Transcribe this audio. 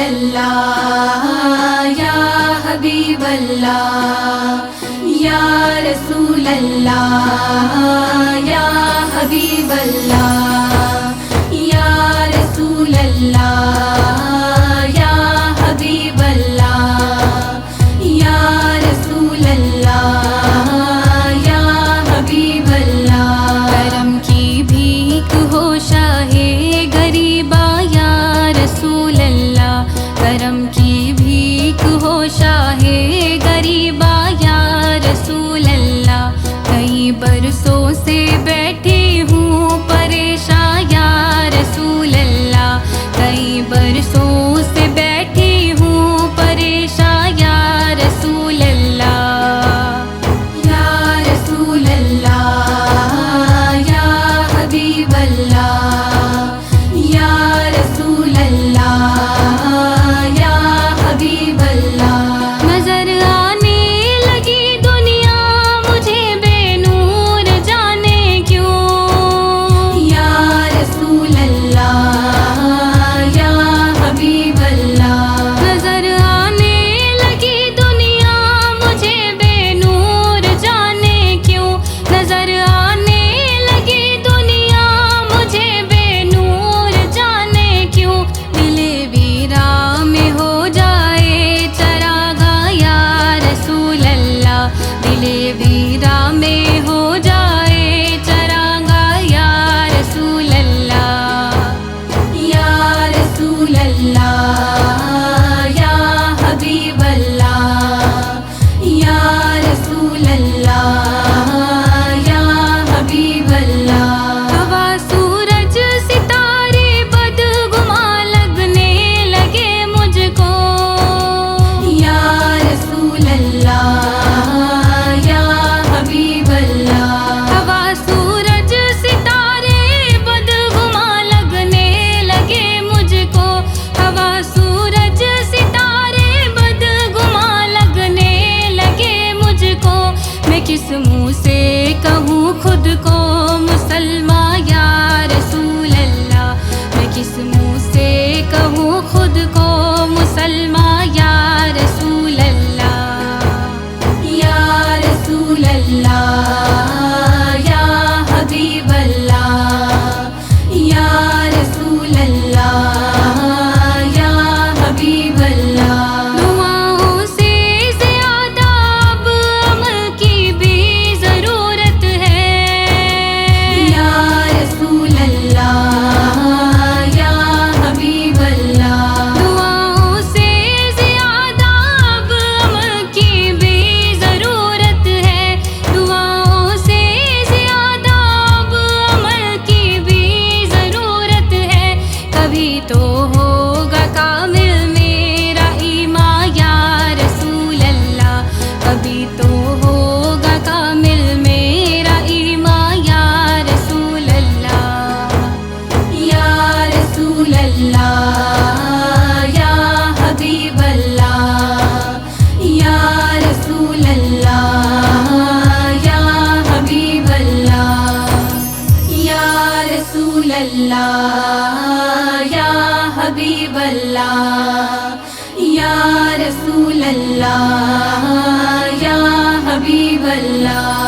اللہ یا حبیب اللہ یا رسول اللہ یا حبیب اللہ یا رسول اللہ یا حبیب اللہ یا رسول اللہ یا حبیب اللہ۔ کرم کی بھیک ہو شاہ غریبا یا رسول اللہ، کرم کی بھیک ہو شاہ غریبا یا رسول اللہ۔ کئی برسوں سے بیٹھی ہوں پریشان یا رسول اللہ، کئی برسوں سے بیٹھی ہوں پریشان یا رسول اللہ یا رسول اللہ یا حبیب اللہ یا رسول اللہ یا حبیب اللہ۔ نظر آنے لگی دنیا مجھے بے نور جانے کیوں، یا رسول اللہ یا حبیب اللہ۔ نظر آنے لگی دنیا مجھے بے نور جانے کیوں، نظر آنے لگی دنیا مجھے بے نور جانے کیوں۔ دل ویرا میں ہو جائے چراغا یا رسول اللہ، دل ویرا میں ہو جائے چراغا یا رسول اللہ یا رسول اللہ یا حبیب اللہ یا رسول اللہ یا حبیب اللہ۔ ہوا سورج ستارے بدگمان لگنے لگے مجھ کو، یا رسول اللہ یا حبیب اللہ۔ ہوا سورج ستارے بدگمان لگنے لگے مجھ کو، ہوا سورج ستارے بدگمان لگنے لگے مجھ کو۔ میں کس منہ سے کہوں خود کو مسلمان یا رسول اللہ، میں کس منہ سے کہوں خود کو مسلمان یا رسول اللہ یا رسول اللہ یا حبیب اللہ یا رسول اللہ یا حبیب اللہ۔ دعاؤں سے زیادہ اب عمل کی بھی ضرورت ہے، یا رسول اللہ یا حبیب اللہ۔ دعاؤں سے زیادہ اب عمل کی بھی ضرورت ہے، دعاؤں سے زیادہ اب عمل کی بھی ضرورت ہے۔ کبھی تو ہوگا کامل میرا ایمان یا رسول اللہ، کبھی تو ہوگا کامل میرا ایمان یا رسول اللہ یا رسول اللہ یا حبیب اللہ یا رسول اللہ یا حبیب اللہ یا رسول اللہ یا حبیب اللہ یا رسول اللہ یا حبیب اللہ۔